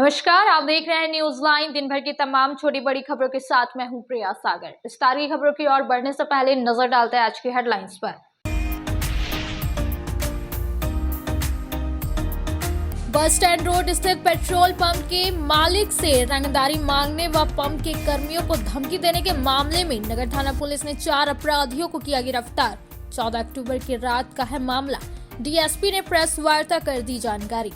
नमस्कार, आप देख रहे हैं न्यूज लाइन। दिन भर की तमाम छोटी बड़ी खबरों के साथ मैं हूं प्रिया सागर। विस्तार की खबरों की ओर बढ़ने से पहले नजर डालते हैं आज की हेडलाइंस पर। बस स्टैंड रोड स्थित पेट्रोल पंप के मालिक से रंगदारी मांगने व पंप के कर्मियों को धमकी देने के मामले में नगर थाना पुलिस ने 4 अपराधियों को किया गिरफ्तार। 14 अक्टूबर की रात का है मामला। डीएसपी ने प्रेस वार्ता कर दी जानकारी।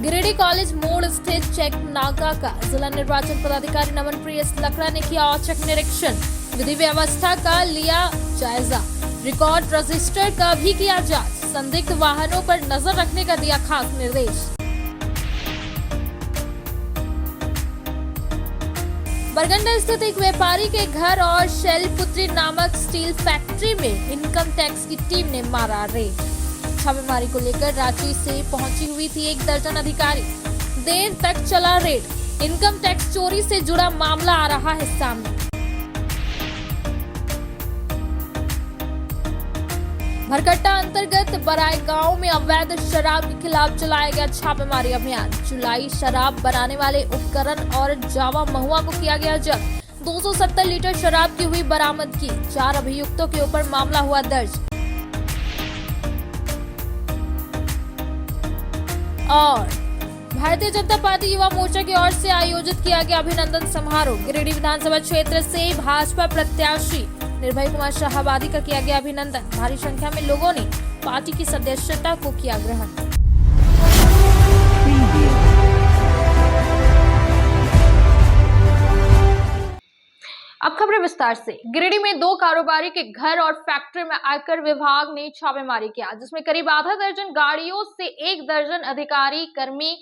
गिरिडीह कॉलेज मोड़ स्थित चेक नाका का जिला निर्वाचन पदाधिकारी नमन प्रिय लकड़ा ने किया औचक निरीक्षण। विधि व्यवस्था का लिया जायजा। रिकॉर्ड रजिस्टर का भी किया जांच। संदिग्ध वाहनों पर नजर रखने का दिया खास निर्देश। बरगंडा स्थित एक व्यापारी के घर और शैलपुत्री नामक स्टील फैक्ट्री में इनकम टैक्स की टीम ने मारा रेड। छापेमारी को लेकर रांची से पहुंची हुई थी 1 दर्जन अधिकारी। देर तक चला रेड। इनकम टैक्स चोरी से जुड़ा मामला आ रहा है सामने। भरकट्टा अंतर्गत बराय गांव में अवैध शराब के खिलाफ चलाया गया छापेमारी अभियान। चुलाई शराब बनाने वाले उपकरण और जावा महुआ को किया गया जब्त। 270 लीटर शराब की हुई बरामदगी। 4 अभियुक्तों के ऊपर मामला हुआ दर्ज। और भारतीय जनता पार्टी युवा मोर्चा की ओर से आयोजित किया गया अभिनंदन समारोह। गिरिडीह विधानसभा क्षेत्र से भाजपा प्रत्याशी निर्भय कुमार शाहाबादी का किया गया अभिनंदन। भारी संख्या में लोगों ने पार्टी की सदस्यता को किया ग्रहण। अब खबरें विस्तार से। गिरिडीह में 2 कारोबारी के घर और फैक्ट्री में आयकर विभाग ने छापेमारी किया, जिसमें करीब आधा दर्जन गाड़ियों से 1 दर्जन अधिकारी कर्मी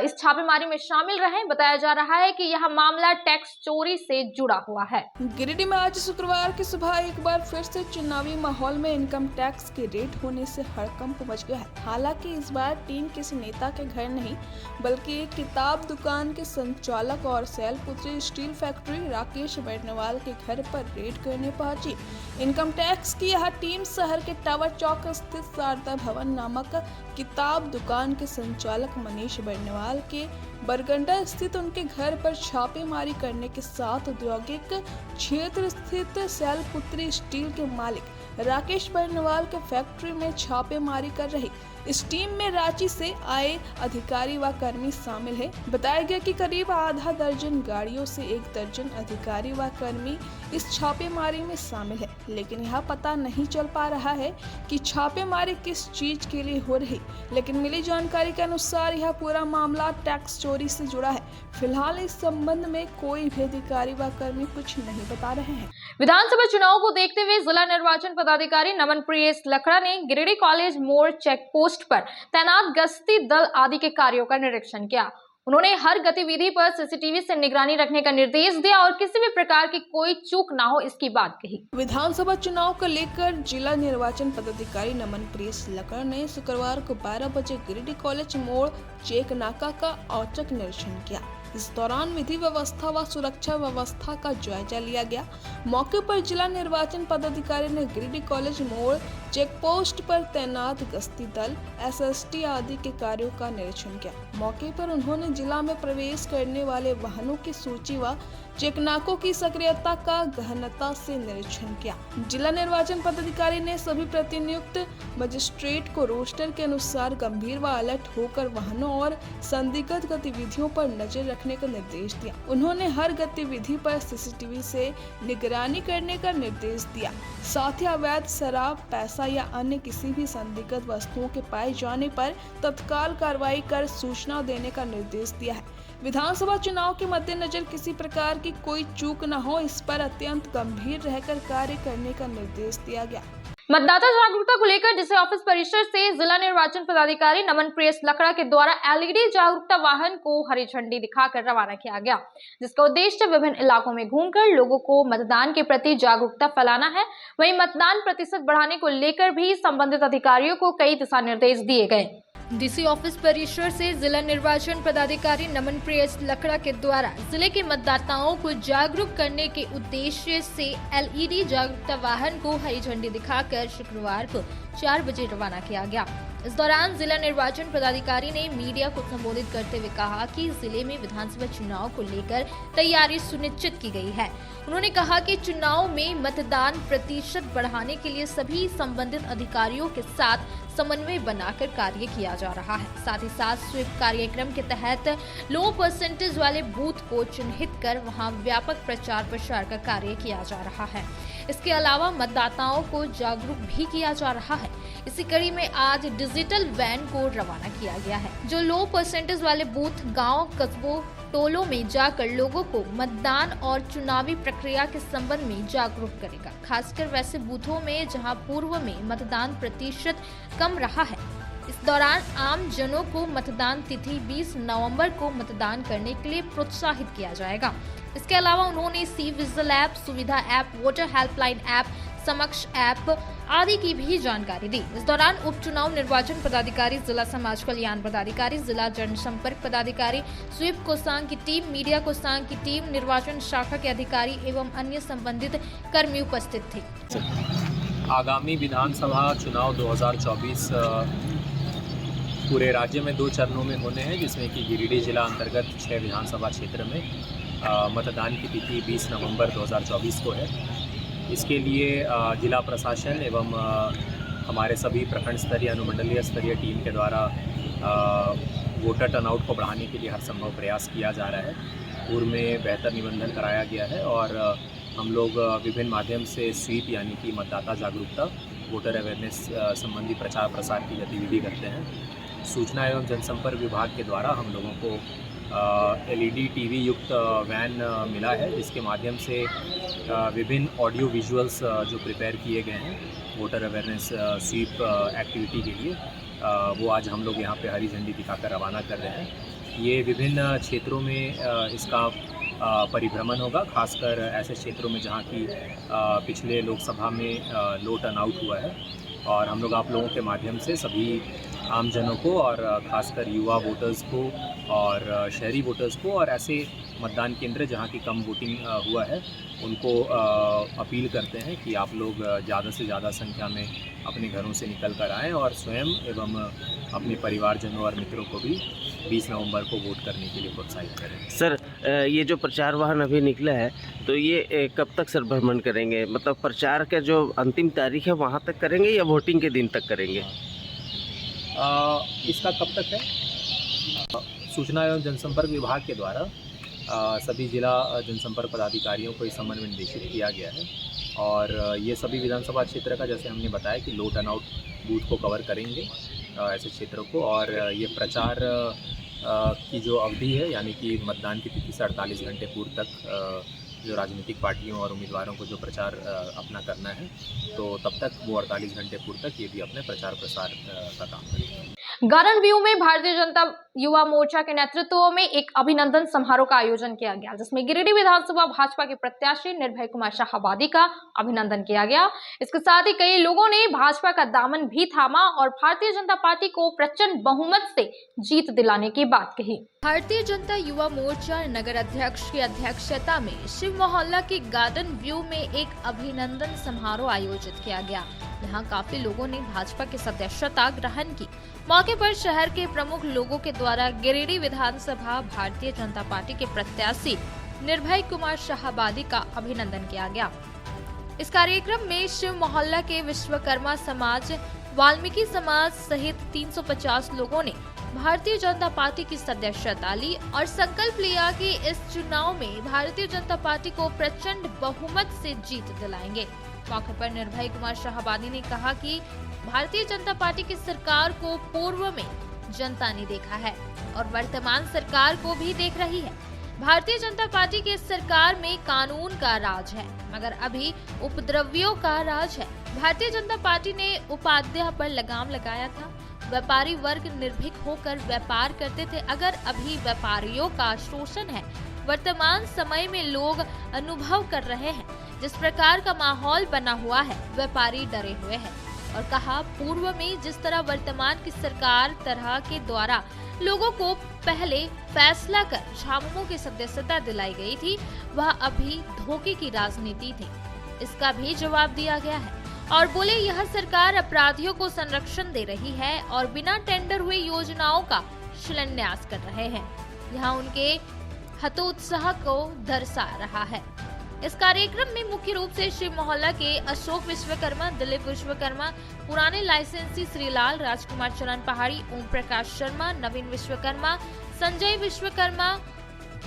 इस छापेमारी में शामिल रहे। बताया जा रहा है कि यह मामला टैक्स चोरी से जुड़ा हुआ है। गिरिडीह में आज शुक्रवार की सुबह एक बार फिर से चुनावी माहौल में इनकम टैक्स के रेड होने से हड़कंप मच गया है। हालांकि इस बार टीम किसी नेता के घर नहीं, बल्कि एक किताब दुकान के संचालक और शैलपुत्री स्टील फैक्ट्री राकेश बैरनवाल के घर पर रेड करने पहुंची। इनकम टैक्स की यह टीम शहर के टावर चौक स्थित शारदा भवन नामक किताब दुकान के संचालक मनीष बैरनवाल के बरगंडा स्थित उनके घर पर छापेमारी करने के साथ औद्योगिक क्षेत्र स्थित शैलपुत्री स्टील के मालिक राकेश बैरनवाल के फैक्ट्री में छापेमारी कर रही। इस टीम में रांची से आए अधिकारी व कर्मी शामिल हैं। बताया गया कि करीब आधा दर्जन गाड़ियों से 1 दर्जन अधिकारी व कर्मी इस छापेमारी में शामिल है, लेकिन यह पता नहीं चल पा रहा है कि छापेमारी किस चीज के लिए हो रही। लेकिन मिली जानकारी के अनुसार यह पूरा मामला टैक्स चोरी से जुड़ा है। फिलहाल इस संबंध में कोई भी अधिकारी व कर्मी कुछ नहीं बता रहे हैं। विधानसभा चुनाव को देखते हुए जिला निर्वाचन पदाधिकारी नमन प्रिय लकड़ा ने गिरिडीह कॉलेज मोड़ चेक पोस्ट पर तैनात गश्ती दल आदि के कार्यों का निरीक्षण किया। उन्होंने हर गतिविधि पर सीसीटीवी से निगरानी रखने का निर्देश दिया और किसी भी प्रकार की कोई चूक ना हो, इसकी बात कही। विधानसभा चुनाव को लेकर जिला निर्वाचन पदाधिकारी नमन प्रिय लकड़ा ने शुक्रवार को 12 बजे गिरिडीह कॉलेज मोड़ चेक नाका का औचक निरीक्षण किया। इस दौरान विधि व्यवस्था व सुरक्षा व्यवस्था का जायजा लिया गया। मौके पर जिला निर्वाचन पदाधिकारी ने गिरिडीह कॉलेज मोड़ चेक पोस्ट पर तैनात गश्ती दल, एसएसटी आदि के कार्यों का निरीक्षण किया। मौके पर उन्होंने जिला में प्रवेश करने वाले वाहनों की सूची व चेकनाकों की सक्रियता का गहनता से निरीक्षण किया। जिला निर्वाचन पदाधिकारी ने सभी प्रतिनियुक्त मजिस्ट्रेट को रोस्टर के अनुसार गंभीर व अलर्ट होकर वाहनों और संदिग्ध गतिविधियों पर नजर रखने का निर्देश दिया। उन्होंने हर गतिविधि पर सीसीटीवी से निगरानी करने का निर्देश दिया। साथ ही अवैध शराब, पैसा या अन्य किसी भी संदिग्ध वस्तुओं के पाए जाने पर तत्काल कार्रवाई कर सूचना देने का निर्देश दिया है। विधानसभा चुनाव के मद्देनजर किसी प्रकार की कोई चूक न हो, इस पर अत्यंत गंभीर रहकर कार्य करने का निर्देश दिया गया। मतदाता जागरूकता को लेकर डीसी ऑफिस परिसर से जिला निर्वाचन पदाधिकारी नमन प्रिय लकड़ा के द्वारा एलईडी जागरूकता वाहन को हरी झंडी दिखाकर रवाना किया गया, जिसका उद्देश्य विभिन्न इलाकों में घूमकर लोगों को मतदान के प्रति जागरूकता फैलाना है। वहीं मतदान प्रतिशत बढ़ाने को लेकर भी संबंधित अधिकारियों को कई दिशा निर्देश दिए गए। डीसी ऑफिस परिसर से जिला निर्वाचन पदाधिकारी नमन प्रिय लकड़ा के द्वारा जिले के मतदाताओं को जागरूक करने के उद्देश्य से एलईडी जागरूकता वाहन को हरी झंडी दिखाकर शुक्रवार को 4 बजे रवाना किया गया। इस दौरान जिला निर्वाचन पदाधिकारी ने मीडिया को संबोधित करते हुए कहा कि जिले में विधानसभा चुनाव को लेकर तैयारी सुनिश्चित की गई है। उन्होंने कहा कि चुनाव में मतदान प्रतिशत बढ़ाने के लिए सभी संबंधित अधिकारियों के साथ समन्वय बनाकर कार्य किया जा रहा है। साथ ही साथ स्वीप कार्यक्रम के तहत लो परसेंटेज वाले बूथ को चिन्हित कर वहां व्यापक प्रचार प्रसार का कार्य किया जा रहा है। इसके अलावा मतदाताओं को जागरूक भी किया जा रहा है। इसी कड़ी में आज डिजिटल वैन को रवाना किया गया है, जो लो परसेंटेज वाले बूथ, गांव, कस्बों, टोलों में जाकर लोगों को मतदान और चुनावी प्रक्रिया के संबंध में जागरूक करेगा। खासकर वैसे बूथों में जहां पूर्व में मतदान प्रतिशत कम रहा है। इस दौरान आम जनों को मतदान तिथि 20 नवंबर को मतदान करने के लिए प्रोत्साहित किया जाएगा। इसके अलावा उन्होंने सी विजिल ऐप, सुविधा ऐप, वोटर हेल्पलाइन ऐप, समक्ष ऐप आदि की भी जानकारी दी। इस दौरान उपचुनाव निर्वाचन पदाधिकारी, जिला समाज कल्याण पदाधिकारी, जिला जनसंपर्क पदाधिकारी, स्वीप कोसांग की टीम, मीडिया कोसांग की टीम, निर्वाचन शाखा के अधिकारी एवं अन्य संबंधित कर्मी उपस्थित थे। आगामी विधानसभा चुनाव 2024 पूरे राज्य में 2 चरणों में होने हैं, जिसमें कि गिरिडीह जिला अंतर्गत 6 विधानसभा क्षेत्र में मतदान की तिथि 20 नवंबर 2024 को है। इसके लिए जिला प्रशासन एवं हमारे सभी प्रखंड स्तरीय, अनुमंडलीय स्तरीय टीम के द्वारा वोटर टर्नआउट को बढ़ाने के लिए हर संभव प्रयास किया जा रहा है। पूर्व में बेहतर निबंधन कराया गया है और हम लोग विभिन्न माध्यम से स्वीप यानी कि मतदाता जागरूकता, वोटर अवेयरनेस संबंधी प्रचार प्रसार की गतिविधि करते हैं। सूचना एवं जनसंपर्क विभाग के द्वारा हम लोगों को LED टीवी युक्त वैन मिला है, जिसके माध्यम से विभिन्न ऑडियो विजुअल्स जो प्रिपेयर किए गए हैं वोटर अवेयरनेस स्वीप एक्टिविटी के लिए, वो आज हम लोग यहाँ पे हरी झंडी दिखाकर रवाना कर रहे हैं। ये विभिन्न क्षेत्रों में इसका परिभ्रमण होगा, खासकर ऐसे क्षेत्रों में जहाँ की पिछले लोकसभा में लो टर्नआउट हुआ है। और हम लोग आप लोगों के माध्यम से सभी आमजनों को और ख़ासकर युवा वोटर्स को और शहरी वोटर्स को और ऐसे मतदान केंद्र जहां की कम वोटिंग हुआ है उनको अपील करते हैं कि आप लोग ज़्यादा से ज़्यादा संख्या में अपने घरों से निकल कर आएँ और स्वयं एवं अपने परिवारजनों और मित्रों को भी 20 नवंबर को वोट करने के लिए प्रोत्साहित करें। सर, ये जो प्रचार वाहन अभी निकला है तो ये कब तक सर भ्रमण करेंगे? मतलब प्रचार का जो अंतिम तारीख है वहाँ तक करेंगे या वोटिंग के दिन तक करेंगे? इसका कब तक है? सूचना एवं जनसंपर्क विभाग के द्वारा सभी जिला जनसंपर्क पदाधिकारियों को इस संबंध में निर्देशित किया गया है और ये सभी विधानसभा क्षेत्र का, जैसे हमने बताया कि लो टर्नआउट बूथ को कवर करेंगे ऐसे क्षेत्रों को। और ये प्रचार की जो अवधि है यानी कि मतदान की तिथि से 48 घंटे पूर्व तक जो राजनीतिक पार्टियों और उम्मीदवारों को जो प्रचार अपना करना है, तो तब तक वो 48 घंटे पूर्व तक ये भी अपने प्रचार प्रसार का काम करेंगे। गार्डन व्यू में भारतीय जनता युवा मोर्चा के नेतृत्व में एक अभिनंदन समारोह का आयोजन किया गया, जिसमें गिरिडीह विधानसभा भाजपा के प्रत्याशी निर्भय कुमार शाहाबादी का अभिनंदन किया गया। इसके साथ ही कई लोगों ने भाजपा का दामन भी थामा और भारतीय जनता पार्टी को प्रचंड बहुमत से जीत दिलाने की बात कही। भारतीय जनता युवा मोर्चा नगर अध्यक्ष की अध्यक्षता में शिव मोहल्ला के गार्डन व्यू में एक अभिनंदन समारोह आयोजित किया गया। यहाँ काफी लोगों ने भाजपा की सदस्यता ग्रहण की। मौके पर शहर के प्रमुख लोगों के द्वारा गिरिडीह विधानसभा भारतीय जनता पार्टी के प्रत्याशी निर्भय कुमार शाहाबादी का अभिनंदन किया गया। इस कार्यक्रम में शिव मोहल्ला के विश्वकर्मा समाज, वाल्मीकि समाज सहित 350 लोगों ने भारतीय जनता पार्टी की सदस्यता ली और संकल्प लिया कि इस चुनाव में भारतीय जनता पार्टी को प्रचंड बहुमत से जीत दिलाएंगे। मौके पर निर्भय कुमार शाहाबादी ने कहा कि भारतीय जनता पार्टी की सरकार को पूर्व में जनता ने देखा है और वर्तमान सरकार को भी देख रही है। भारतीय जनता पार्टी की सरकार में कानून का राज है, मगर अभी उपद्रवियों का राज है। भारतीय जनता पार्टी ने उपाध्याय पर लगाम लगाया था। व्यापारी वर्ग निर्भीक होकर व्यापार करते थे। अगर अभी व्यापारियों का शोषण है, वर्तमान समय में लोग अनुभव कर रहे हैं। जिस प्रकार का माहौल बना हुआ है, व्यापारी डरे हुए हैं। और कहा, पूर्व में जिस तरह वर्तमान की सरकार तरह के द्वारा लोगों को पहले फैसला कर झामुमो की सदस्यता दिलाई गई थी, वह अभी धोखे की राजनीति थी। इसका भी जवाब दिया गया है। और बोले यह सरकार अपराधियों को संरक्षण दे रही है और बिना टेंडर हुए योजनाओं का शिलान्यास कर रहे हैं। यह उनके हतोत्साह को दर्शा रहा है। इस कार्यक्रम में मुख्य रूप से शिव मोहल्ला के अशोक विश्वकर्मा, दिलीप विश्वकर्मा, पुराने लाइसेंसी श्रीलाल, राजकुमार चरण पहाड़ी, ओम प्रकाश शर्मा, नवीन विश्वकर्मा, संजय विश्वकर्मा,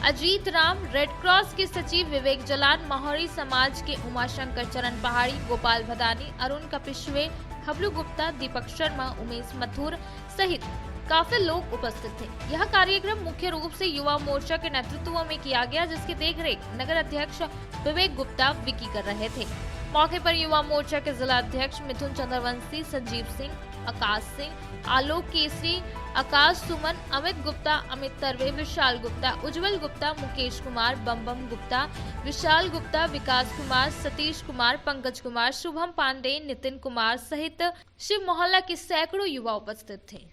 अजीत राम, रेड क्रॉस के सचिव विवेक जलान, माहौरी समाज के उमाशंकर चरण पहाड़ी, गोपाल भदानी, अरुण कपिश्वे, हबलू गुप्ता, दीपक शर्मा, उमेश मथुर सहित काफी लोग उपस्थित थे। यह कार्यक्रम मुख्य रूप से युवा मोर्चा के नेतृत्व में किया गया, जिसकी देखरेख नगर अध्यक्ष विवेक गुप्ता विकी कर रहे थे। मौके पर युवा मोर्चा के जिला अध्यक्ष मिथुन चंद्रवंशी, संजीव सिंह, आकाश सिंह, आलोक केसरी, आकाश सुमन, अमित गुप्ता, अमित तरवे, विशाल गुप्ता, उज्जवल गुप्ता, मुकेश कुमार, बम गुप्ता, विशाल गुप्ता, विकास कुमार, सतीश कुमार, पंकज कुमार, शुभम पांडे, नितिन कुमार सहित शिव मोहल्ला के सैकड़ों युवा उपस्थित थे।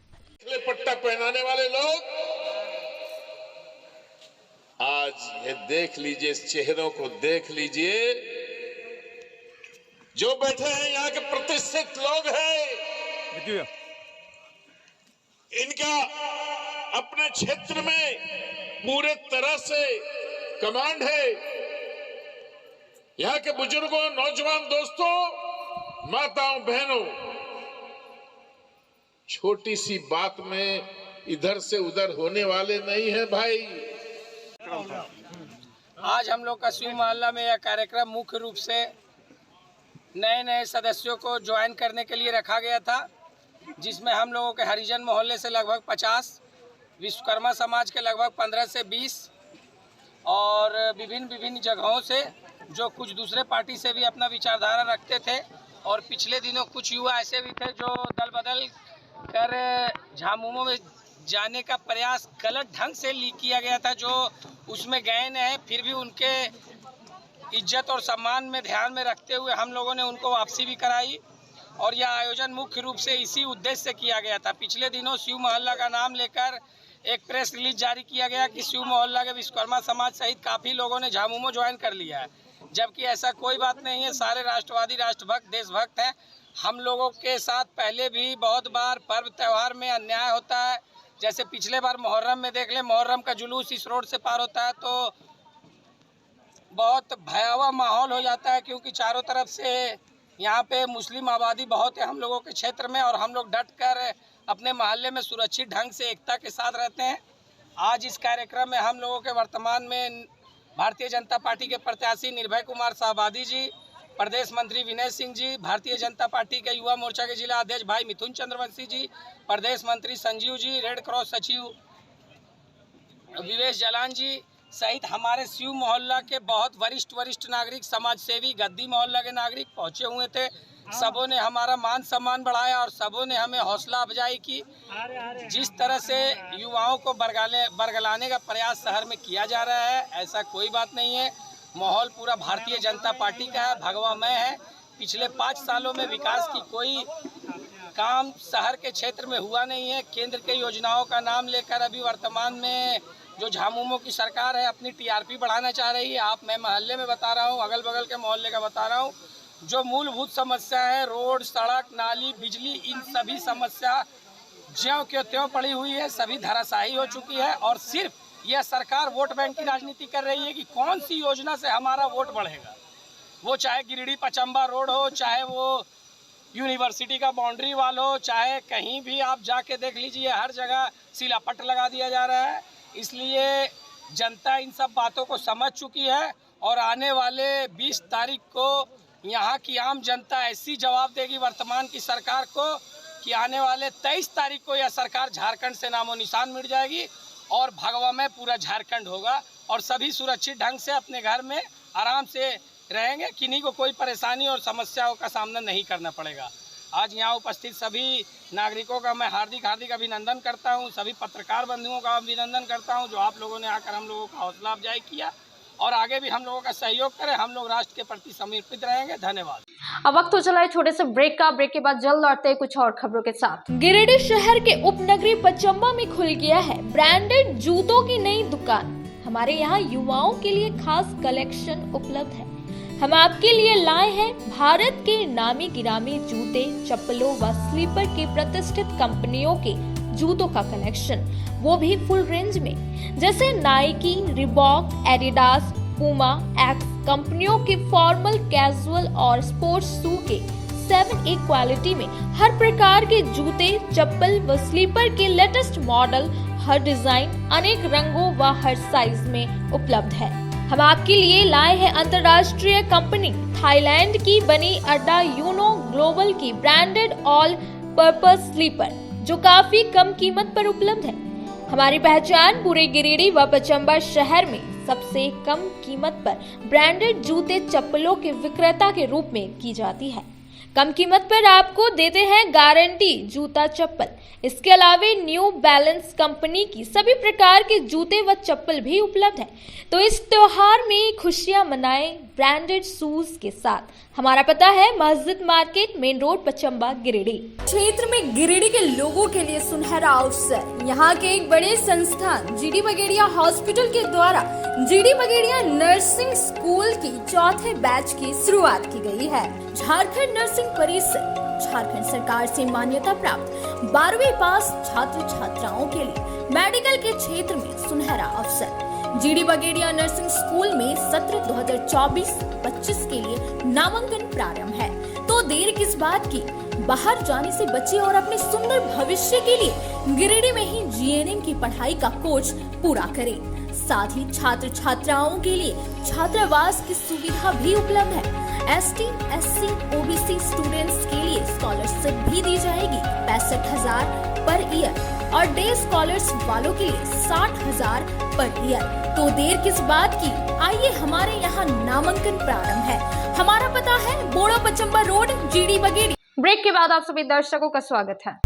पट्टा पहनाने वाले लोग आज ये देख लीजिए, इस चेहरों को देख लीजिए, जो बैठे हैं यहाँ के प्रतिष्ठित लोग हैं। इनका अपने क्षेत्र में पूरे तरह से कमांड है। यहाँ के बुजुर्गों, नौजवान दोस्तों, माताओं, बहनों, छोटी सी बात में इधर से उधर होने वाले नहीं है भाई। आज हम लोग का शिव मोहल्ला में यह कार्यक्रम मुख्य रूप से नए नए सदस्यों को ज्वाइन करने के लिए रखा गया था, जिसमें हम लोगों के हरिजन मोहल्ले से लगभग 50, विश्वकर्मा समाज के लगभग 15 से 20 और विभिन्न जगहों से जो कुछ दूसरे पार्टी से भी अपना विचारधारा रखते थे। और पिछले दिनों कुछ युवा ऐसे भी थे जो दल बदल कर झामुमो में जाने का प्रयास गलत ढंग से किया गया था, जो उसमें गए न हैं, फिर भी उनके इज्जत और सम्मान में ध्यान में रखते हुए हम लोगों ने उनको वापसी भी कराई। और यह आयोजन मुख्य रूप से इसी उद्देश्य से किया गया था। पिछले दिनों शिव मोहल्ला का नाम लेकर एक प्रेस रिलीज जारी किया गया कि शिव मोहल्ला के विश्वकर्मा समाज सहित काफ़ी लोगों ने झामुमो ज्वाइन कर लिया है, जबकि ऐसा कोई बात नहीं है। सारे राष्ट्रवादी, राष्ट्रभक्त, देशभक्त हैं। हम लोगों के साथ पहले भी बहुत बार पर्व त्यौहार में अन्याय होता है। जैसे पिछले बार मुहर्रम में देख लें, मुहर्रम का जुलूस इस रोड से पार होता है तो बहुत भयावह माहौल हो जाता है, क्योंकि चारों तरफ से यहाँ पे मुस्लिम आबादी बहुत है हम लोगों के क्षेत्र में, और हम लोग डट कर अपने मोहल्ले में सुरक्षित ढंग से एकता के साथ रहते हैं। आज इस कार्यक्रम में हम लोगों के वर्तमान में भारतीय जनता पार्टी के प्रत्याशी निर्भय कुमार साहबादी जी, प्रदेश मंत्री विनय सिंह जी, भारतीय जनता पार्टी के युवा मोर्चा के जिला अध्यक्ष भाई मिथुन चंद्रवंशी जी, प्रदेश मंत्री संजीव जी, रेड क्रॉस सचिव विवेक जलान जी सहित हमारे शिव मोहल्ला के बहुत वरिष्ठ नागरिक, समाज सेवी, गद्दी मोहल्ला के नागरिक पहुंचे हुए थे। सबों ने हमारा मान सम्मान बढ़ाया और सबों ने हमें हौसला अफजाई की। जिस तरह से युवाओं को बरगलाने का प्रयास शहर में किया जा रहा है, ऐसा कोई बात नहीं है। माहौल पूरा भारतीय जनता पार्टी का है, भगवामय है। पिछले 5 सालों में विकास की कोई काम शहर के क्षेत्र में हुआ नहीं है। केंद्र के योजनाओं का नाम लेकर अभी वर्तमान में जो झामुमो की सरकार है अपनी टीआरपी बढ़ाना चाह रही है। मैं मोहल्ले में बता रहा हूँ, अगल बगल के मोहल्ले का बता रहा हूँ, जो मूलभूत समस्या है, रोड, सड़क, नाली, बिजली, इन सभी समस्या ज्यों क्यों त्यों पड़ी हुई है, सभी धराशायी हो चुकी है। और सिर्फ यह सरकार वोट बैंक की राजनीति कर रही है कि कौन सी योजना से हमारा वोट बढ़ेगा। वो चाहे गिरिडीह पचम्बा रोड हो, चाहे वो यूनिवर्सिटी का बाउंड्री वाल हो, चाहे कहीं भी आप जाके देख लीजिए, हर जगह सिलापट लगा दिया जा रहा है। इसलिए जनता इन सब बातों को समझ चुकी है और आने वाले 20 तारीख को यहाँ की आम जनता ऐसी जवाब देगी वर्तमान की सरकार को कि आने वाले 23 तारीख को यह सरकार झारखंड से नामो निशान मिट जाएगी और भगवा में पूरा झारखंड होगा और सभी सुरक्षित ढंग से अपने घर में आराम से रहेंगे। किन्हीं को कोई परेशानी और समस्याओं का सामना नहीं करना पड़ेगा। आज यहाँ उपस्थित सभी नागरिकों का मैं हार्दिक अभिनंदन करता हूँ। सभी पत्रकार बंधुओं का अभिनंदन करता हूँ जो आप लोगों ने आकर हम लोगों का हौसला अफजाई किया और आगे भी हम लोगों का सहयोग करें। हम लोग राष्ट्र के प्रति समर्पित रहेंगे। धन्यवाद। अब वक्त हो चला है छोटे से ब्रेक का। ब्रेक के बाद जल्द लौटते हैं कुछ और खबरों के साथ। गिरिडीह शहर के उपनगरी पचम्बा में खुल गया है ब्रांडेड जूतों की नई दुकान। हमारे यहाँ युवाओं के लिए खास कलेक्शन उपलब्ध है। हम आपके लिए लाए हैं भारत के नामी गिरामी जूते, चप्पलों व स्लीपर के प्रतिष्ठित कंपनियों के जूतों का कलेक्शन, वो भी फुल रेंज में, जैसे Nike, Reebok, Adidas, Puma, x कंपनियों के फॉर्मल, कैजुअल और स्पोर्ट्स शू के 7A क्वालिटी में हर प्रकार के जूते, चप्पल व स्लीपर के लेटेस्ट मॉडल, हर डिजाइन, अनेक रंगों व हर साइज में उपलब्ध है। हम आपके लिए लाए हैं अंतर्राष्ट्रीय कंपनी थाईलैंड की बनी अड्डा यूनो ग्लोबल की ब्रांडेड ऑल पर्पस स्लीपर, जो काफी कम कीमत पर उपलब्ध है। हमारी पहचान पूरे गिरिडीह व पचम्बा शहर में सबसे कम कीमत पर ब्रांडेड जूते, चप्पलों के विक्रेता के रूप में की जाती है। कम कीमत पर आपको देते हैं गारंटी जूता, चप्पल। इसके अलावा न्यू बैलेंस कंपनी की सभी प्रकार के जूते व चप्पल भी उपलब्ध है। तो इस त्योहार में खुशियां मनाएं ब्रांडेड शूज के साथ। हमारा पता है मस्जिद market, main road, Pachamba, Giridih. क्षेत्र में गिरिडीह के लोगों के लिए सुनहरा अवसर। यहाँ के एक बड़े संस्थान जीडी बगेड़िया हॉस्पिटल के द्वारा जीडी बगेड़िया नर्सिंग स्कूल की 4थे बैच की शुरुआत की गई है। झारखंड नर्सिंग परिषद झारखंड सरकार से मान्यता प्राप्त 12वीं पास छात्र छात्राओं के लिए मेडिकल के क्षेत्र में सुनहरा अवसर। जीडी बगेड़िया नर्सिंग स्कूल में सत्र 2024-25 के लिए नामांकन प्रारंभ है। तो देर किस बात की, बाहर जाने से बचे और अपने सुंदर भविष्य के लिए गिरिडीह में ही जीएनएम की पढ़ाई का कोर्स पूरा करें। साथ ही छात्र छात्राओं के लिए छात्रावास की सुविधा भी उपलब्ध है। ST, SC, OBC स्टूडेंट्स के लिए स्कॉलरशिप भी दी जाएगी 65,000 पर ईयर और डे स्कॉलर्स वालों के लिए 60,000 पर ईयर। तो देर किस बात की, आइए हमारे यहाँ नामांकन प्रारंभ है। हमारा पता है Bora Pachamba road, GD Bagedia. Break के बाद आप सभी दर्शकों का स्वागत है।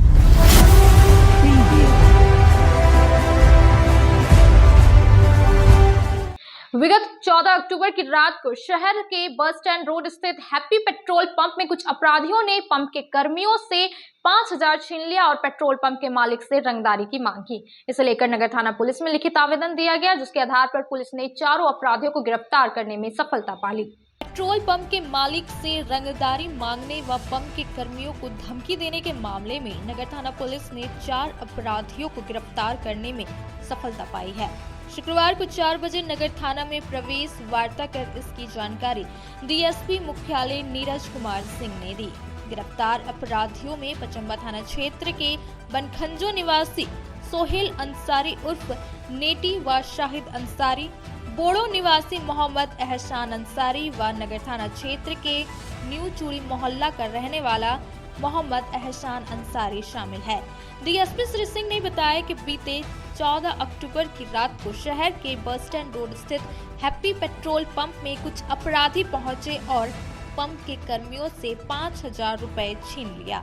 विगत 14 अक्टूबर की रात को शहर के बस स्टैंड रोड स्थित हैप्पी पेट्रोल पंप में कुछ अपराधियों ने पंप के कर्मियों से 5,000 छीन लिया और पेट्रोल पंप के मालिक से रंगदारी की मांग की। इसे लेकर नगर थाना पुलिस में लिखित आवेदन दिया गया, जिसके आधार पर पुलिस ने चारों अपराधियों को गिरफ्तार करने में सफलता पा ली। पेट्रोल पंप के मालिक से रंगदारी मांगने व पंप के कर्मियों को धमकी देने के मामले में नगर थाना पुलिस ने 4 अपराधियों को गिरफ्तार करने में सफलता पाई है। शुक्रवार को 4 बजे नगर थाना में प्रवेश वार्ता कर इसकी जानकारी डीएसपी मुख्यालय नीरज कुमार सिंह ने दी। गिरफ्तार अपराधियों में पचम्बा थाना क्षेत्र के बनखंजो निवासी सोहेल अंसारी उर्फ नेटी व शाहिद अंसारी, बोड़ो निवासी मोहम्मद एहसान अंसारी व नगर थाना क्षेत्र के न्यू चूड़ी मोहल्ला का रहने वाला मोहम्मद एहसान अंसारी शामिल है। डीएसपी श्री सिंह ने बताया कि बीते 14 अक्टूबर की रात को शहर के बस स्टैंड रोड स्थित हैप्पी पेट्रोल पंप में कुछ अपराधी पहुंचे और पंप के कर्मियों से 5,000 रुपए छीन लिया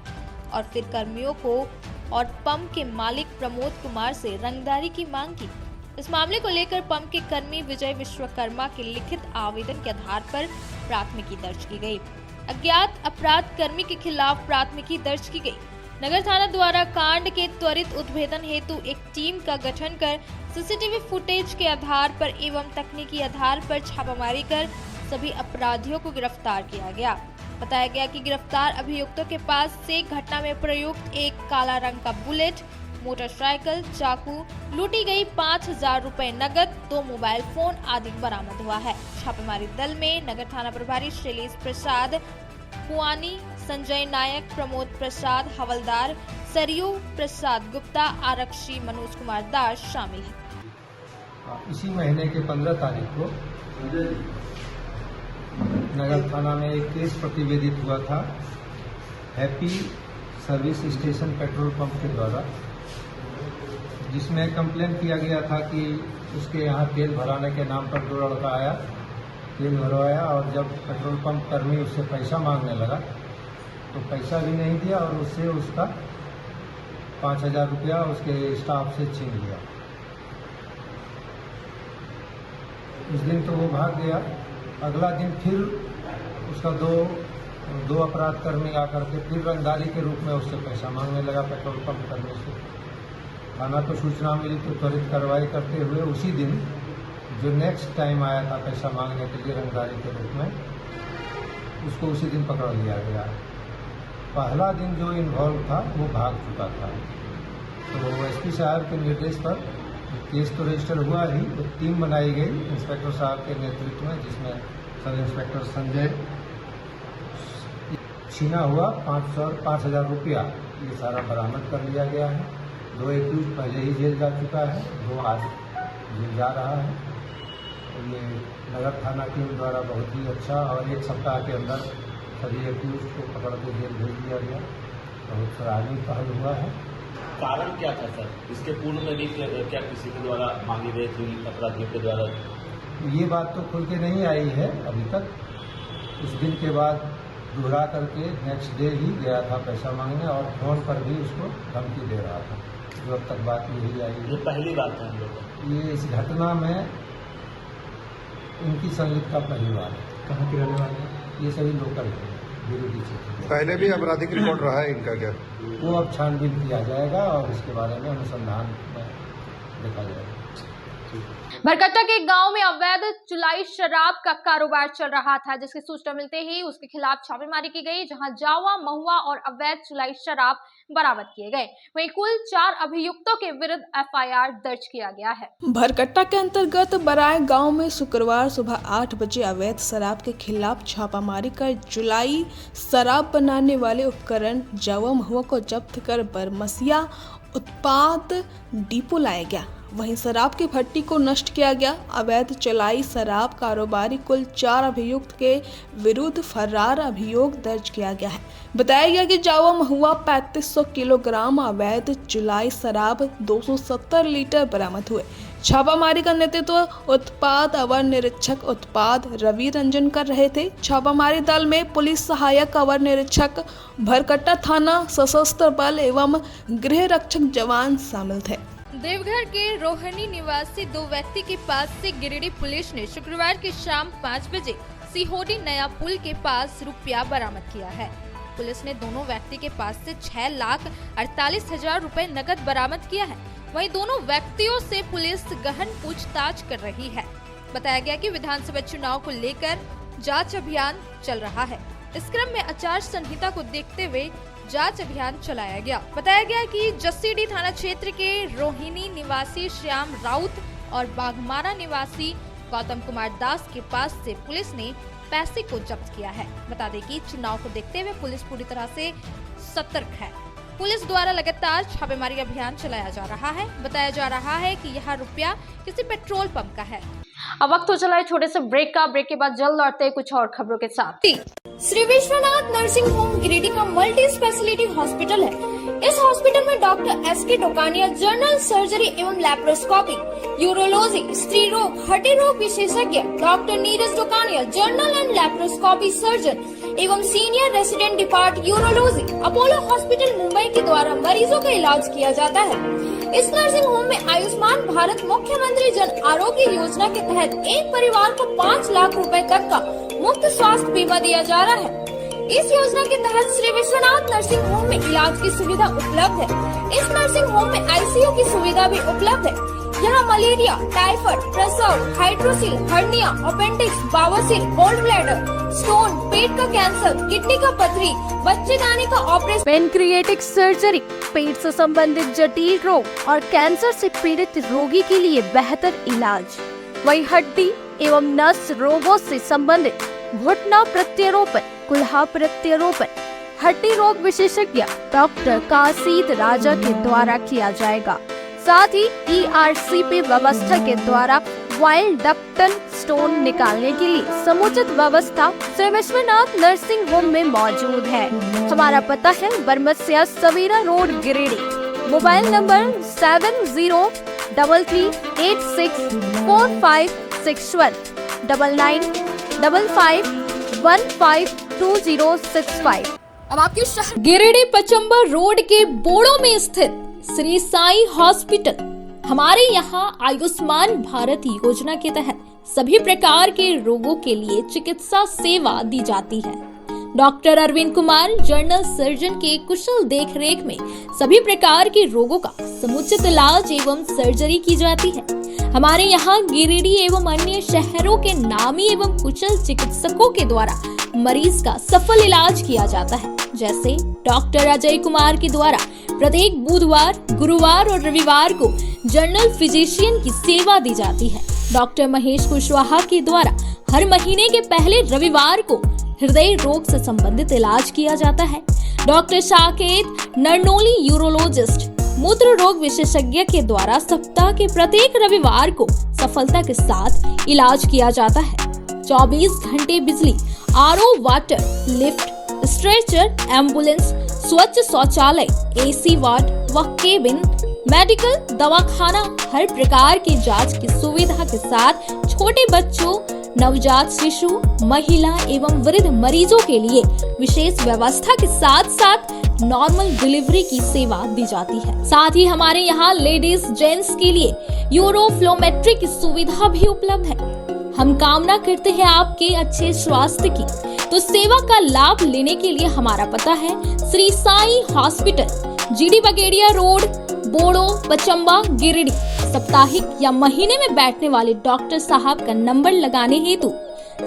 और फिर कर्मियों को और पंप के मालिक प्रमोद कुमार से रंगदारी की मांग की। इस मामले को लेकर पंप के कर्मी विजय विश्वकर्मा के लिखित आवेदन के आधार पर प्राथमिकी दर्ज की गई। अज्ञात अपराध कर्मी के खिलाफ प्राथमिकी दर्ज की गई। नगर थाना द्वारा कांड के त्वरित उद्भेदन हेतु एक टीम का गठन कर सीसीटीवी फुटेज के आधार पर एवं तकनीकी आधार पर छापामारी कर सभी अपराधियों को गिरफ्तार किया गया। बताया गया कि गिरफ्तार अभियुक्तों के पास से घटना में प्रयुक्त एक काला रंग का बुलेट, मोटरसाइकिल, चाकू, लूटी गई 5,000 रुपए नकद, 2 मोबाइल फोन आदि बरामद हुआ है। छापेमारी दल में नगर थाना प्रभारी शैलेश प्रसाद कुआनी, संजय नायक, प्रमोद प्रसाद हवलदार, सरयू प्रसाद गुप्ता, आरक्षी मनोज कुमार दास शामिल है। इसी महीने के 15 तारीख को नगर थाना में एक केस प्रतिवेदित हुआ था happy service station petrol pump के द्वारा, जिसमें कंप्लेन किया गया था कि उसके यहाँ तेल भराने के नाम पर 2 लड़का आया, तेल भरवाया और जब पेट्रोल पंप कर्मी उससे पैसा मांगने लगा तो पैसा भी नहीं दिया और उससे उसका 5,000 रुपया उसके स्टाफ से छीन लिया। उस दिन तो वो भाग गया। अगला दिन फिर उसका दो अपराध कर्मी आकर के फिर रंगदारी के रूप में उससे पैसा मांगने लगा पेट्रोल पंप कर्मी से। थाना को सूचना मिली तो त्वरित कार्रवाई करते हुए उसी दिन जो नेक्स्ट टाइम आया था पैसा मांगने के लिए रंगदारी के रूप में, उसको उसी दिन पकड़ लिया गया। पहला दिन जो इन्वॉल्व था वो भाग चुका था। तो एसपी साहब के निर्देश पर केस तो रजिस्टर हुआ ही, तो टीम बनाई गई इंस्पेक्टर साहब के नेतृत्व में, जिसमें सब इंस्पेक्टर संजय, छीना हुआ 5,000 रुपया ये सारा बरामद कर लिया गया है। 2 एक्यूज पहले ही जेल जा चुका है, 2 आज जेल जा रहा है। तो ये नगर थाना टीम द्वारा बहुत ही अच्छा और 1 सप्ताह के अंदर सभी एक्यूज को पकड़ के जेल भेज दिया गया। बहुत सराहनीय पहल हुआ है। कारण क्या था सर? इसके पूर्व में भी क्या किसी के द्वारा मांगी गई थी, अपराधियों के द्वारा? ये बात तो खुल के नहीं आई है अभी तक। उस दिन के बाद दोहरा करके नेक्स्ट डे ही गया था पैसा मांगने, और फोन पर भी उसको धमकी दे रहा था। जो अब तक बात यही आई है। ये पहली बात है हम लोग को। ये इस घटना में इनकी संलिप्तता पहली बार है। कहाँ के रहने वाले हैं? ये सभी लोकल हैं, गिरिडीह क्षेत्र। पहले भी आपराधिक रिकॉर्ड रहा है इनका क्या? वो अब छानबीन किया जाएगा और इसके बारे में अनुसंधान में देखा जाएगा। भरकट्टा के गांव में अवैध चुलाई शराब का कारोबार चल रहा था, जिसकी सूचना मिलते ही उसके खिलाफ छापेमारी की गई, जहां जावा, महुआ और अवैध चुलाई शराब बरामद किए गए। वहीं कुल 4 अभियुक्तों के विरुद्ध एफआईआर दर्ज किया गया है। भरकट्टा के अंतर्गत बराय गांव में शुक्रवार सुबह 8 बजे अवैध शराब के खिलाफ छापामारी कर जुलाई शराब बनाने वाले उपकरण जावा, महुआ को जब्त कर बरमसिया उत्पाद डिपो लाया गया। वहीं शराब की भट्टी को नष्ट किया गया। अवैध चलाई शराब कारोबारी कुल 4 अभियुक्त के विरुद्ध फरार अभियोग दर्ज किया गया है। बताया गया कि जावा, महुआ 3500 किलोग्राम अवैध चुलाई शराब 270 लीटर बरामद हुए। छापामारी का नेतृत्व उत्पाद अवर निरीक्षक उत्पाद रवि रंजन कर रहे थे। छापामारी दल में पुलिस सहायक अवर निरीक्षक, भरकट्टा थाना सशस्त्र बल एवं गृह रक्षक जवान शामिल थे। देवघर के रोहिणी निवासी 2 व्यक्ति के पास से गिरिडीह पुलिस ने शुक्रवार की शाम 5 बजे सिहोडी नया पुल के पास रुपया बरामद किया है। पुलिस ने दोनों व्यक्ति के पास से 6,48,000 रुपए नकद बरामद किया है। वहीं दोनों व्यक्तियों से पुलिस गहन पूछताछ कर रही है। बताया गया कि विधानसभा चुनाव को लेकर जांच अभियान चल रहा है। इस क्रम में आचार संहिता को देखते हुए जांच अभियान चलाया गया। बताया गया कि जसीडीह थाना क्षेत्र के रोहिणी निवासी श्याम राउत और बाघमारा निवासी गौतम कुमार दास के पास से पुलिस ने पैसे को जब्त किया है। बता दें कि चुनाव को देखते हुए पुलिस पूरी तरह से सतर्क है। पुलिस द्वारा लगातार छापेमारी अभियान चलाया जा रहा है। बताया जा रहा है कि यह रुपया किसी पेट्रोल पंप का है। अब वक्त हो चला है छोटे से ब्रेक का। ब्रेक के बाद जल्द लौटते हैं कुछ और खबरों के साथ। श्री विश्वनाथ नर्सिंग होम गिरिडीह का मल्टी स्पेशलिटी हॉस्पिटल है। इस हॉस्पिटल में doctor S K. Tokania general surgery एवं लैप्रोस्कोपी, यूरोलॉजी, स्त्री रोग, हड्डी रोग विशेषज्ञ, doctor Neeraj Tokania general and laparoscopy surgeon एवं senior resident depart urology, Apollo hospital Mumbai के द्वारा मरीजों का इलाज किया जाता है। इस नर्सिंग होम में आयुष्मान भारत मुख्यमंत्री जन आरोग्य योजना के तहत एक परिवार को 5 लाख रुपए तक का मुफ्त स्वास्थ्य बीमा दिया जा रहा है। इस योजना के तहत श्री विश्वनाथ नर्सिंग होम में इलाज की सुविधा उपलब्ध है। इस नर्सिंग होम में आईसीयू की सुविधा भी उपलब्ध है। यहाँ मलेरिया, टाइफाइड, प्रसव, हाइड्रोसिल, हर्निया, अपेंडिक्स, बावसीर, गोल्ड ब्लैडर, स्टोन, पेट का कैंसर, किडनी का पथरी, बच्चेदानी का ऑपरेशन, पेनक्रिएटिक सर्जरी, पेट से संबंधित जटिल रोग और कैंसर से पीड़ित रोगी के लिए बेहतर इलाज। वही हड्डी एवं नस रोगों से संबंधित घुटना प्रत्यारोपण, कुल्हा प्रत्यारोपण, हड्डी रोग विशेषज्ञ डॉक्टर कासिद राजा के द्वारा किया जाएगा। साथ ही ERCP व्यवस्था के द्वारा वाइल्ड डक्टल स्टोन निकालने के लिए समुचित व्यवस्था श्री विश्वनाथ नर्सिंग होम में मौजूद है। हमारा पता है Baramsia Savera road Giridih. Mobile number 7033864561 9955152065। अब आपके शहर गिरिडीह पचम्बर रोड के बोड़ो में स्थित श्री साई हॉस्पिटल। हमारे यहाँ आयुष्मान भारत योजना के तहत सभी प्रकार के रोगों के लिए चिकित्सा सेवा दी जाती है। Doctor Arvind Kumar general surgeon के कुशल देखरेख में सभी प्रकार के रोगों का समुचित इलाज एवं सर्जरी की जाती है। हमारे यहाँ गिरिडीह एवं अन्य शहरों के नामी एवं कुशल चिकित्सकों के द्वारा मरीज का सफल इलाज किया जाता है। जैसे डॉक्टर अजय कुमार के द्वारा प्रत्येक बुधवार, गुरुवार और रविवार को जनरल फिजिशियन की सेवा दी जाती है। डॉक्टर महेश कुशवाहा के द्वारा हर महीने के पहले रविवार को हृदय रोग से संबंधित इलाज किया जाता है। डॉक्टर साकेत नरनोली यूरोलॉजिस्ट मूत्र रोग विशेषज्ञ के द्वारा सप्ताह के प्रत्येक रविवार को सफलता के साथ इलाज किया जाता है। 24 घंटे बिजली, RO water, lift, stretcher, ambulance, स्वच्छ शौचालय, एसी वार्ड व केबिन, मेडिकल, दवाखाना, हर प्रकार की जांच की सुविधा के साथ छोटे बच्चों, नवजात शिशु, महिला एवं वृद्ध मरीजों के लिए विशेष व्यवस्था के साथ साथ नॉर्मल डिलीवरी की सेवा दी जाती है। साथ ही हमारे यहाँ लेडीज जेंट्स के लिए यूरोफ्लोमेट्री की सुविधा भी उपलब्ध है। हम कामना करते हैं आपके अच्छे स्वास्थ्य की, तो सेवा का लाभ लेने के लिए हमारा पता है Shri Sai hospital, G D Bagedia road, Bodo, Pachamba, Giridih. साप्ताहिक या महीने में बैठने वाले डॉक्टर साहब का नंबर लगाने हेतु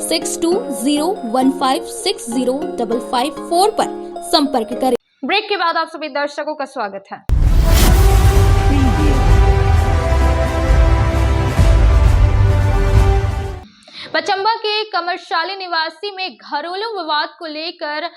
6201560554 पर संपर्क करें। ब्रेक के बाद आप सभी दर्शकों का स्वागत है। पचम्बा के कमरशाली निवासी में घरेलू विवाद को लेकर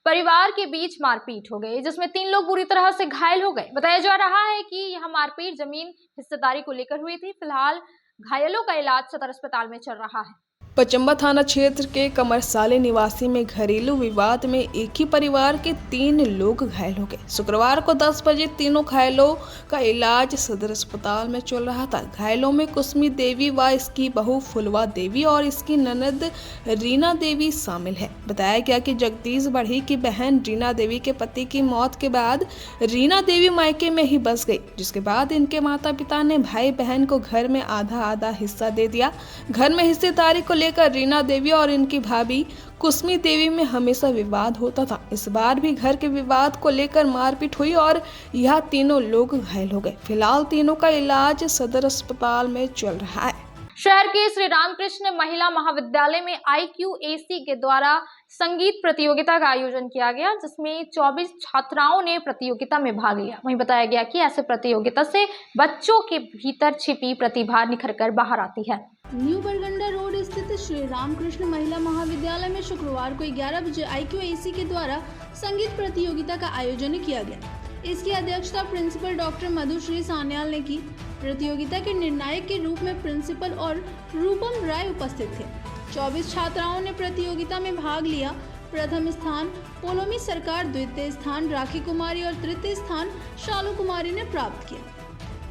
परिवार के बीच मारपीट हो गई, जिसमें 3 लोग बुरी तरह से घायल हो गए। बताया जा रहा है कि यह मारपीट जमीन हिस्सेदारी को लेकर हुई थी। फिलहाल घायलों का इलाज सदर अस्पताल में चल रहा है। पचम्बा थाना क्षेत्र के कमरसाले निवासी में घरेलू विवाद में एक ही परिवार के 3 लोग घायल हो गए। शुक्रवार को 10 बजे तीनों घायलों का इलाज सदर अस्पताल में चल रहा था। घायलों में कुसमी देवी व इसकी बहू फुलवा देवी और इसकी ननद रीना देवी शामिल है। बताया गया कि जगदीश बढ़ी की बहन रीना देवी के पति की मौत के बाद रीना देवी मायके में ही बस गई, जिसके बाद इनके माता पिता ने भाई बहन को घर में आधा हिस्सा दे दिया। घर में हिस्सेदारी को लेकर रीना देवी और इनकी भाभी कुसमी देवी में हमेशा विवाद होता था। इस बार भी घर के विवाद को लेकर मारपीट हुई और यह तीनों लोग घायल हो गए। फिलहाल तीनों का इलाज सदर अस्पताल में चल रहा है। शहर के श्री रामकृष्ण महिला महाविद्यालय में IQAC के द्वारा संगीत प्रतियोगिता का आयोजन किया गया, जिसमें 24 छात्राओं ने प्रतियोगिता में भाग लिया। वहीं बताया गया कि ऐसे प्रतियोगिता से बच्चों के भीतर छिपी प्रतिभा निखर कर बाहर आती है। न्यू बरगंडा रोड स्थित श्री रामकृष्ण महिला महाविद्यालय में शुक्रवार को 11 बजे IQAC के द्वारा संगीत प्रतियोगिता का आयोजन किया गया। इसकी अध्यक्षता प्रिंसिपल डॉक्टर मधुश्री सान्याल ने की। प्रतियोगिता के निर्णायक के रूप में प्रिंसिपल और रूपम राय उपस्थित थे। 24 छात्राओं ने प्रतियोगिता में भाग लिया। प्रथम स्थान पोलोमी सरकार, द्वितीय स्थान राखी कुमारी और तृतीय स्थान शालू कुमारी ने प्राप्त किया।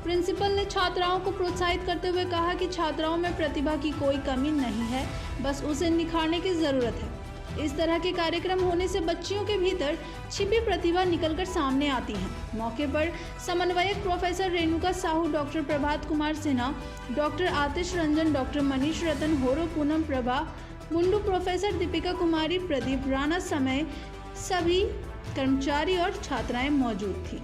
प्रिंसिपल ने छात्राओं को प्रोत्साहित करते हुए कहा कि छात्राओं में प्रतिभा की कोई कमी नहीं है, बस उसे निखारने की जरूरत है। इस तरह के कार्यक्रम होने से बच्चियों के भीतर छिपी प्रतिभा निकलकर सामने आती है। मौके पर समन्वयक professor Renuka Sahu, doctor Prabhat Kumar Sinha, doctor आतिश रंजन, डॉक्टर मनीष रतन, होरो पूनम प्रभा मुंडू, प्रोफेसर दीपिका कुमारी, प्रदीप राणा समेत सभी कर्मचारी और छात्राएं मौजूद थी।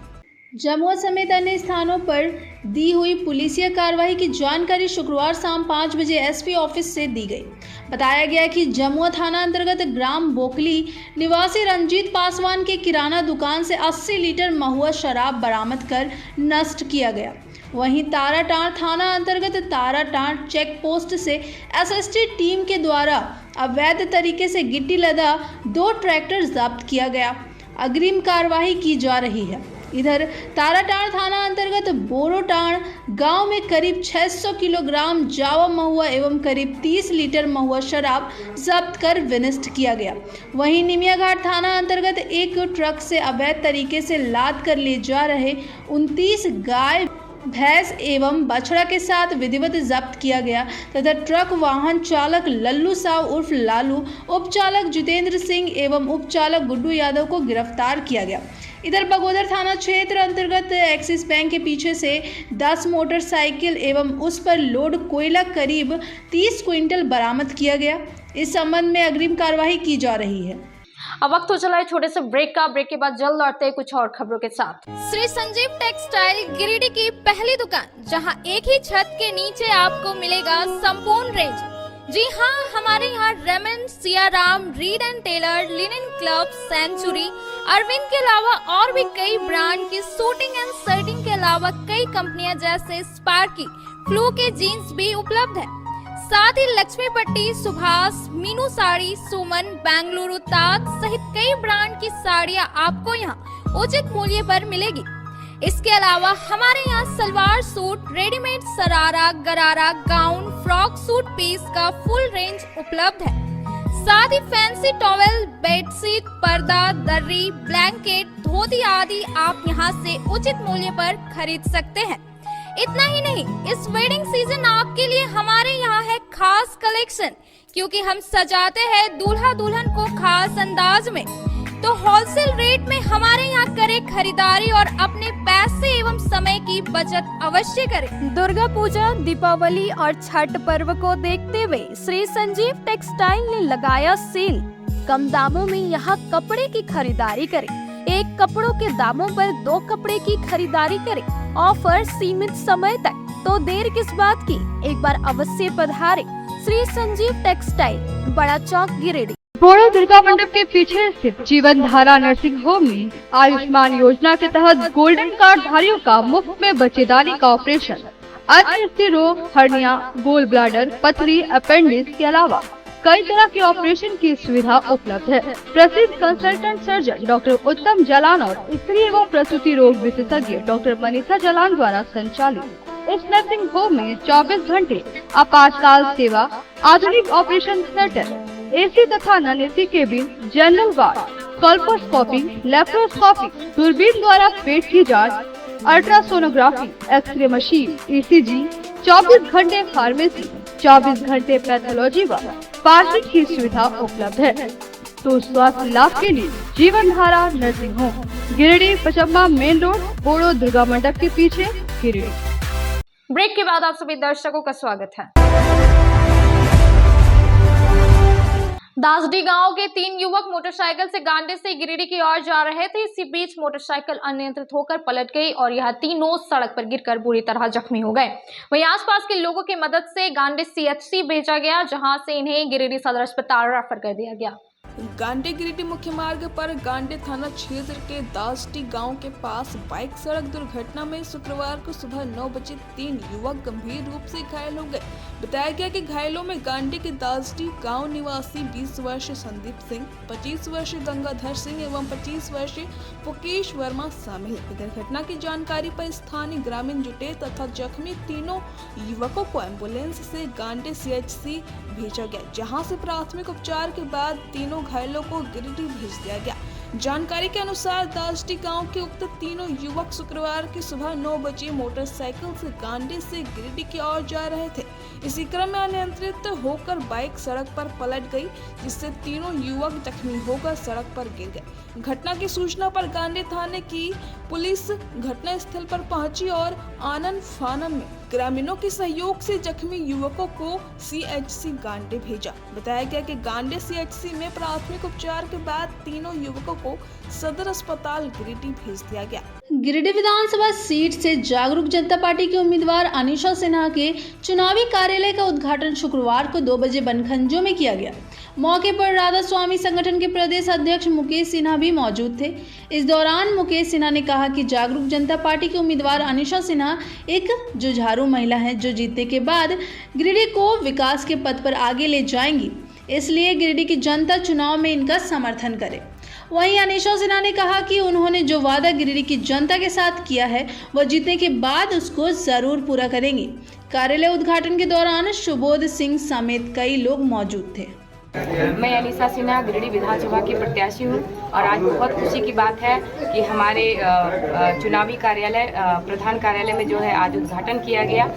जमुआ समेत अन्य स्थानों पर दी हुई पुलिसिया कार्रवाई की जानकारी शुक्रवार शाम 5 बजे SP ऑफिस से दी गई। बताया गया कि जमुआ थाना अंतर्गत ग्राम बोकली निवासी रंजीत पासवान के किराना दुकान से 80 लीटर महुआ शराब बरामद कर नष्ट किया गया। वहीं ताराटांड़ थाना अंतर्गत ताराटांड़ चेक पोस्ट से SST टीम के द्वारा अवैध तरीके से गिट्टी लदा 2 ट्रैक्टर जब्त किया गया। अग्रिम कार्रवाई की जा रही है। इधर ताराटांड़ थाना अंतर्गत बोरोटांड़ गांव में करीब 600 किलोग्राम जावा महुआ एवं करीब 30 लीटर महुआ शराब जब्त कर विनिष्ट किया गया। वहीं निमियाघाट थाना अंतर्गत एक ट्रक से अवैध तरीके से लाद कर ले जा रहे 29 गाय, भैंस एवं बछड़ा के साथ विधिवत जब्त किया गया तथा ट्रक वाहन चालक लल्लू साव उर्फ लालू, उपचालक जितेंद्र सिंह एवं उपचालक गुड्डू यादव को गिरफ्तार किया गया। इधर बगोदर थाना क्षेत्र अंतर्गत एक्सिस बैंक के पीछे से 10 मोटरसाइकिल एवं उस पर लोड कोयला करीब 30 क्विंटल बरामद किया गया। इस संबंध में अग्रिम कार्रवाई की जा रही है। अब वक्त हो चला है छोटे से ब्रेक का। ब्रेक के बाद जल्द लौटते हैं कुछ और खबरों के साथ। श्री संजीव टेक्सटाइल गिरिडीह की पहली दुकान, जहां एक ही छत के नीचे आपको मिलेगा संपूर्ण रेंज। जी हाँ, हमारे यहाँ Raymond, Siyaram, Reid and Taylor, linen club, Century, Arvind के अलावा और भी कई ब्रांड की सूटिंग एंड शर्टिंग के अलावा कई कंपनियां जैसे स्पार्की, फ्लू के जीन्स भी उपलब्ध है। साथ ही लक्ष्मी पट्टी, सुभाष, मीनू साड़ी, सुमन, बेंगलुरु ताज सहित कई ब्रांड की साड़ियां आपको यहाँ उचित मूल्य पर मिलेगी। इसके अलावा हमारे यहाँ सलवार सूट, रेडीमेड सरारा, गरारा, गाउन, फ्रॉक सूट पीस का फुल रेंज उपलब्ध है। साथ ही फैंसी टॉवेल, बेडशीट, पर्दा, दर्री, ब्लैंकेट, धोती आदि आप यहाँ से उचित मूल्य पर खरीद सकते हैं। इतना ही नहीं, इस वेडिंग सीजन आपके लिए हमारे यहाँ है खास कलेक्शन, क्योंकि हम सजाते हैं दूल्हा दुल्हन को खास अंदाज में। तो होलसेल रेट में हमारे यहाँ करें खरीदारी और अपने पैसे एवं समय की बचत अवश्य करें। दुर्गा पूजा, दीपावली और छठ पर्व को देखते हुए श्री संजीव टेक्सटाइल ने लगाया सेल। कम दामों में यहाँ कपड़े की खरीदारी करें। एक कपड़ों के दामों पर 2 कपड़े की खरीदारी करें। ऑफर सीमित समय तक, तो देर किस बात की, एक बार अवश्य पधारें। श्री संजीव टेक्सटाइल, बड़ा चौक, गिरिडीह। बोड़ो दुर्गा मंडप के पीछे स्थित जीवन धारा नर्सिंग होम में आयुष्मान योजना के तहत गोल्डन कार्ड धारियों का मुफ्त में बच्चेदानी का ऑपरेशन, अन्य रोग, हर्निया, गोल ब्लैडर, पथरी, अपेंडिक्स के अलावा कई तरह के ऑपरेशन की सुविधा उपलब्ध है। प्रसिद्ध कंसल्टेंट सर्जन डॉक्टर उत्तम जलान और स्त्री एवं प्रसूति रोग विशेषज्ञ डॉक्टर मनीषा जलान द्वारा संचालित इस नर्सिंग होम में 24 घंटे आपातकाल सेवा, आधुनिक ऑपरेशन थिएटर, एसी तथा non AC cabin, general ward, colposcopy, laparoscopy, दूरबीन द्वारा पेट की जांच, अल्ट्रासोनोग्राफी, एक्सरे मशीन, ईसीजी, 24 घंटे फार्मेसी, 24 घंटे पैथोलॉजी व पार्किंग की सुविधा उपलब्ध है। तो स्वास्थ्य लाभ के लिए Jeevan Dhara nursing home, Giridih, Pachamma main road, बोड़ो दुर्गा मंडप के पीछे, गिरिडीह। ब्रेक के बाद आप सभी दर्शकों का स्वागत है। दासडी गांव के 3 युवक मोटरसाइकिल से गांडे से गिरिडीह की ओर जा रहे थे। इसी बीच मोटरसाइकिल अनियंत्रित होकर पलट गई और यह तीनों सड़क पर गिरकर बुरी तरह जख्मी हो गए। वहीं आसपास के लोगों की मदद से गांडे CHC भेजा गया, जहां से इन्हें गिरिडीह सदर अस्पताल रेफर कर दिया गया। गांडे गिरिडीह मुख्य मार्ग पर गांडे थाना क्षेत्र के दासडी गांव के पास बाइक सड़क दुर्घटना में शुक्रवार को सुबह 9 बजे 3 युवक गंभीर रूप से घायल हो गए। बताया गया कि घायलों में गांडे के दासडी गांव निवासी 20 वर्षीय संदीप सिंह, 25 वर्षीय गंगाधर सिंह एवं 25 वर्षीय मुकेश वर्मा शामिल है। दुर्घटना की जानकारी पर स्थानीय ग्रामीण जुटे तथा जख्मी तीनों युवकों को एम्बुलेंस से गांडे CHC भेजा गया, जहां से प्राथमिक उपचार के बाद तीनों घायलों को गिरिडीह भेज दिया गया। जानकारी के अनुसार दासडी गांव के उक्त तीनों युवक शुक्रवार की सुबह 9 बजे मोटरसाइकिल से गांडे से गिरिडीह की ओर जा रहे थे। इसी क्रम में अनियंत्रित होकर बाइक सड़क पर पलट गई, जिससे तीनों युवक जख्मी होकर सड़क पर गिर गए। घटना की सूचना पर गांडे थाने की पुलिस घटना स्थल पर पहुंची और आनन फानन में ग्रामीणों के सहयोग से जख्मी युवकों को CHC गांडे भेजा। बताया गया कि गांडे CHC में प्राथमिक उपचार के बाद तीनों युवकों को सदर अस्पताल गिरिडीह भेज दिया गया। गिरिडीह विधानसभा सीट से जागरूक जनता पार्टी के उम्मीदवार अनीशा सिन्हा के चुनावी कार्यालय का उद्घाटन शुक्रवार को 2 बजे बनखंजो में किया गया। मौके पर राधा स्वामी संगठन के प्रदेश अध्यक्ष मुकेश सिन्हा भी मौजूद थे। इस दौरान मुकेश सिन्हा ने कहा कि जागरूक जनता पार्टी के उम्मीदवार अनीशा सिन्हा एक जुझारू महिला है, जो जीतने के बाद गिरिडीह को विकास के पथ पर आगे ले जाएंगी, इसलिए गिरिडीह की जनता चुनाव में इनका समर्थन करे। वहीं अनीशा सिन्हा ने कहा कि उन्होंने जो वादा गिरिडीह की जनता के साथ किया है, वह जीतने के बाद उसको जरूर पूरा करेंगी। कार्यालय उद्घाटन के दौरान सुबोध सिंह समेत कई लोग मौजूद थे। मैं अनीशा सिन्हा गिरिडीह विधानसभा की प्रत्याशी हूँ और आज बहुत खुशी की बात है कि हमारे चुनावी कार्यालय प्रधान कार्यालय में जो है आज उद्घाटन किया गया।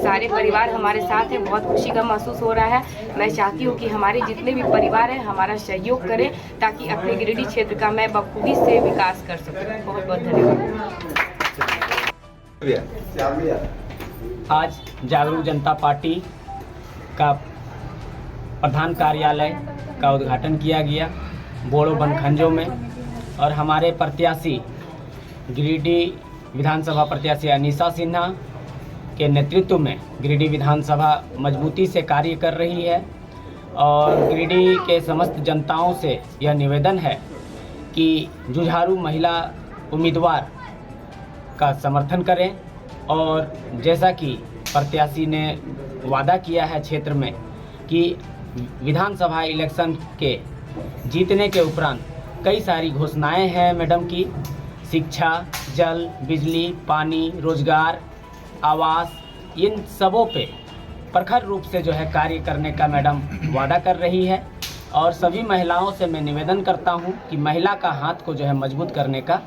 सारे परिवार हमारे साथ हैं, बहुत खुशी का महसूस हो रहा है। मैं चाहती हूँ कि हमारे जितने भी परिवार हैं हमारा सहयोग करें, ताकि अपने गिरिडीह क्षेत्र का मैं बखूबी से विकास कर सकूँ। बहुत बहुत धन्यवाद। आज जागरूक जनता पार्टी का प्रधान कार्यालय का उद्घाटन किया गया। बोड़ो बनखंजों में। और हमारे प्रत्याशी गिरिडीह विधानसभा प्रत्याशी अनीसा सिन्हा के नेतृत्व में गिरिडीह विधानसभा मजबूती से कार्य कर रही है। और गिरिडीह के समस्त जनताओं से यह निवेदन है कि जुझारू महिला उम्मीदवार का समर्थन करें। और जैसा कि प्रत्याशी ने वादा किया है क्षेत्र में कि विधानसभा इलेक्शन के जीतने के उपरांत कई सारी घोषणाएं हैं मैडम की, शिक्षा, जल, बिजली, पानी, रोजगार, आवास, इन सबों पे प्रखर रूप से जो है कार्य करने का मैडम वादा कर रही है। और सभी महिलाओं से मैं निवेदन करता हूं कि महिला का हाथ को जो है मजबूत करने का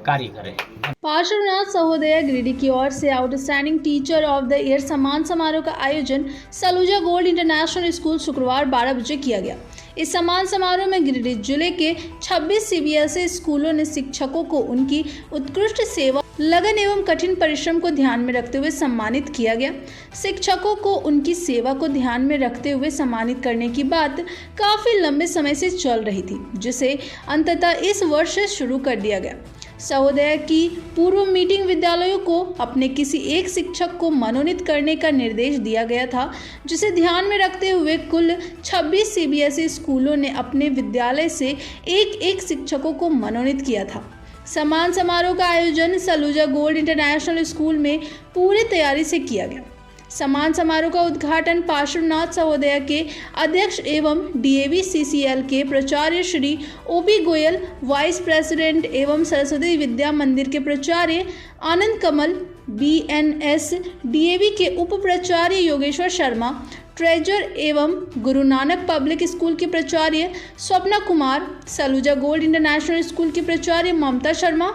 कार्य करें। पार्श्वनाथ सहोदया गिरिडीह की ओर से outstanding teacher of the year सम्मान समारोह का आयोजन सलूजा गोल्ड इंटरनेशनल स्कूल शुक्रवार 12 बजे किया गया। इस सम्मान समारोह में गिरिडीह जिले के 26 सीबीएसई स्कूलों ने शिक्षकों को उनकी उत्कृष्ट सेवा, लगन एवं कठिन परिश्रम को ध्यान में रखते हुए सम्मानित किया गया। शिक्षकों को उनकी सेवा को ध्यान में रखते हुए सम्मानित करने की बात काफी लंबे समय से चल रही थी, जिसे अंततः इस वर्ष से शुरू कर दिया गया। सहोदया की पूर्व मीटिंग विद्यालयों को अपने किसी एक शिक्षक को मनोनीत करने का निर्देश दिया गया था, जिसे ध्यान में रखते हुए कुल 26 सीबीएसई स्कूलों ने अपने विद्यालय से एक शिक्षकों को मनोनीत किया था। सम्मान समारोह का आयोजन सलूजा गोल्ड इंटरनेशनल स्कूल में पूरी तैयारी से किया गया। सम्मान समारोह का उद्घाटन पार्श्वनाथ सहोदया के अध्यक्ष एवं डीएवी सीसीएल के प्राचार्य Shri OP Goyal, vice president एवं सरस्वती विद्या मंदिर के प्राचार्य आनंद कमल, बीएनएस डीएवी के उप प्राचार्य योगेश्वर शर्मा, ट्रेजर एवं गुरु नानक पब्लिक स्कूल की प्राचार्य Swapna Kumar, Saluja gold international school की प्राचार्य ममता शर्मा,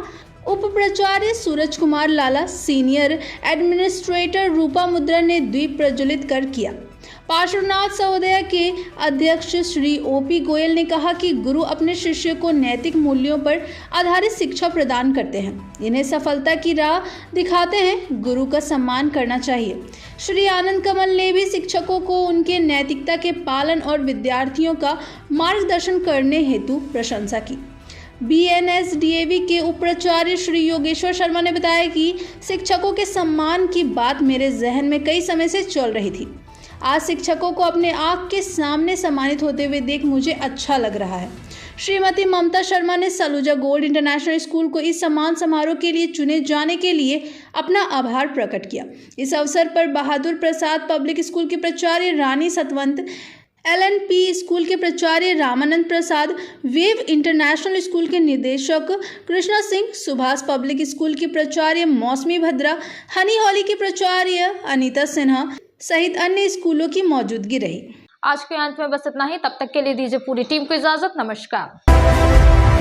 उप प्राचार्य सूरज कुमार लाला, सीनियर एडमिनिस्ट्रेटर रूपा मुद्रा ने दीप प्रज्वलित कर किया। पार्श्वनाथ सहोदया के अध्यक्ष श्री ओपी गोयल ने कहा कि गुरु अपने शिष्य को नैतिक मूल्यों पर आधारित शिक्षा प्रदान करते हैं, इन्हें सफलता की राह दिखाते हैं, गुरु का सम्मान करना चाहिए। श्री आनंद कमल ने भी शिक्षकों को उनके नैतिकता के पालन और विद्यार्थियों का मार्गदर्शन करने हेतु प्रशंसा की। बीएनएसडीएवी के उप प्राचार्य श्री योगेश्वर शर्मा ने बताया कि शिक्षकों के सम्मान की बात मेरे जहन में कई समय से चल रही थी। आज शिक्षकों को अपने आँख के सामने सम्मानित होते हुए देख मुझे अच्छा लग रहा है। श्रीमती ममता शर्मा ने सलूजा गोल्ड इंटरनेशनल स्कूल को इस सम्मान समारोह के लिए चुने जाने के लिए अपना आभार प्रकट किया। इस अवसर पर बहादुर प्रसाद पब्लिक स्कूल के प्राचार्य रानी सतवंत, एलएनपी स्कूल के प्राचार्य रामानंद प्रसाद, वेव इंटरनेशनल स्कूल के निदेशक कृष्णा सिंह, सुभाष पब्लिक स्कूल की प्राचार्य मौसमी भद्रा, हनी हॉली के प्राचार्य अनीता सिन्हा सहित अन्य स्कूलों की मौजूदगी रही। आज के अंत में बस इतना ही। तब तक के लिए दीजिए पूरी टीम को इजाजत। नमस्कार।